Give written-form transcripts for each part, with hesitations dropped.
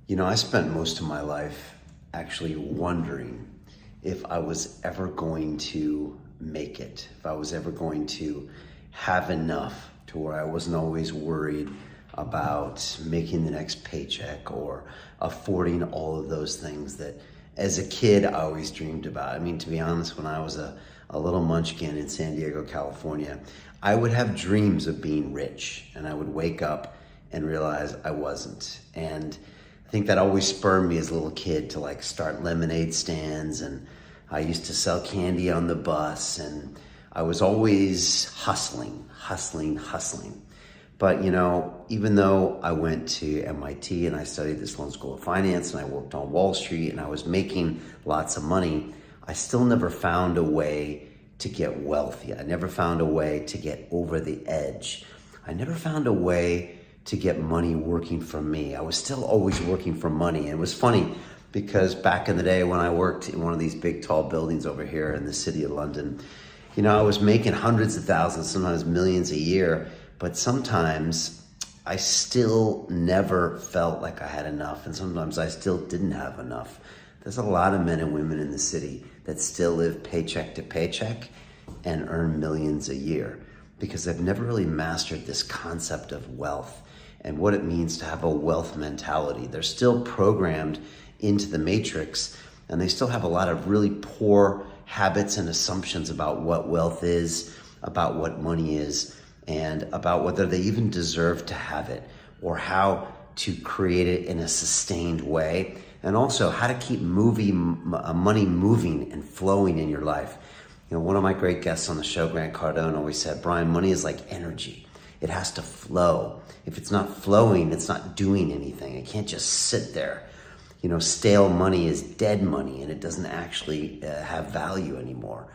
I spent most of my life actually wondering if I was ever going to make it, if I was ever going to have enough to where I wasn't always worried about making the next paycheck or affording all of those things that as a kid I always dreamed about. I mean, to be honest, when I was a little munchkin in San Diego, California, I would have dreams of being rich, and I would wake up and realize I wasn't. And I think that always spurred me as a little kid to start lemonade stands, and I used to sell candy on the bus, and I was always hustling. But even though I went to MIT and I studied the Sloan School of Finance and I worked on Wall Street and I was making lots of money, I still never found a way to get wealthy. I never found a way to get over the edge. I never found a way to get money working for me. I was still always working for money. And it was funny because back in the day when I worked in one of these big tall buildings over here in the city of London, I was making hundreds of thousands, sometimes millions a year, but sometimes I still never felt like I had enough, and sometimes I still didn't have enough. There's a lot of men and women in the city that still live paycheck to paycheck and earn millions a year because they've never really mastered this concept of wealth and what it means to have a wealth mentality. They're still programmed into the matrix, and they still have a lot of really poor habits and assumptions about what wealth is, about what money is, and about whether they even deserve to have it or how to create it in a sustained way, and also how to keep money moving and flowing in your life. One of my great guests on the show, Grant Cardone, always said, Brian, money is like energy. It has to flow. If it's not flowing, it's not doing anything. It can't just sit there. Stale money is dead money, and it doesn't actually have value anymore.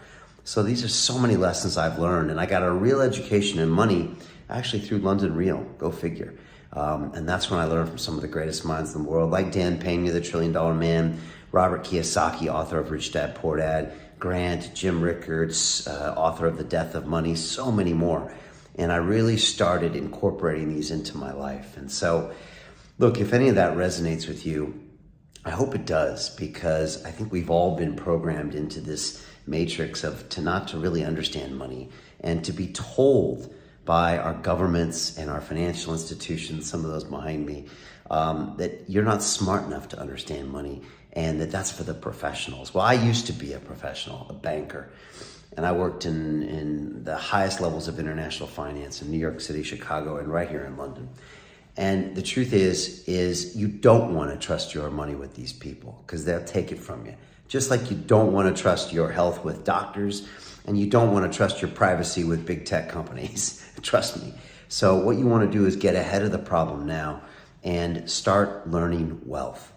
So these are so many lessons I've learned, and I got a real education in money actually through London Real, go figure. And that's when I learned from some of the greatest minds in the world, like Dan Pena, the $1 Trillion Man, Robert Kiyosaki, author of Rich Dad, Poor Dad, Grant, Jim Rickards, author of The Death of Money, so many more. And I really started incorporating these into my life. And so, look, if any of that resonates with you, I hope it does, because I think we've all been programmed into this matrix of not to really understand money, and to be told by our governments and our financial institutions, some of those behind me, that you're not smart enough to understand money, and that's for the professionals. Well, I used to be a professional, a banker, and I worked in the highest levels of international finance in New York City, Chicago, and right here in London. And the truth is you don't want to trust your money with these people because they'll take it from you. Just like you don't want to trust your health with doctors, and you don't want to trust your privacy with big tech companies. Trust me. So what you want to do is get ahead of the problem now and start learning wealth.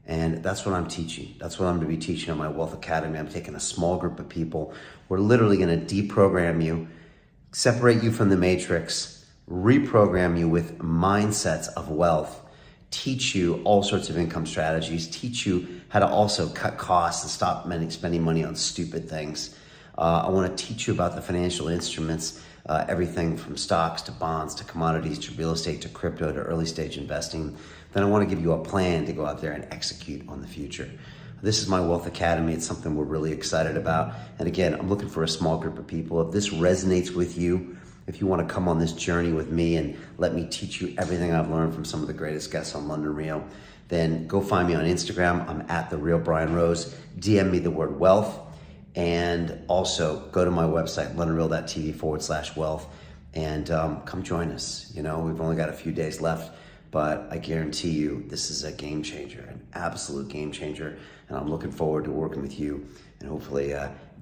And that's what I'm teaching. That's what I'm going to be teaching on my Wealth Academy. I'm taking a small group of people. We're literally going to deprogram you, separate you from the matrix, reprogram you with mindsets of wealth, teach you all sorts of income strategies, teach you how to also cut costs and stop spending money on stupid things. I want to teach you about the financial instruments, everything from stocks to bonds to commodities to real estate to crypto to early stage investing. Then I want to give you a plan to go out there and execute on the future. This is my Wealth Academy. It's something we're really excited about. And again, I'm looking for a small group of people. If this resonates with you, if you want to come on this journey with me and let me teach you everything I've learned from some of the greatest guests on London Real, then go find me on Instagram. I'm at The Real Brian Rose. DM me the word wealth. And also go to my website, londonreal.tv/wealth, and come join us. We've only got a few days left, but I guarantee you this is a game changer, an absolute game changer. And I'm looking forward to working with you and hopefully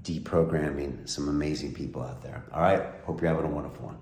deprogramming some amazing people out there. All right, hope you're having a wonderful one.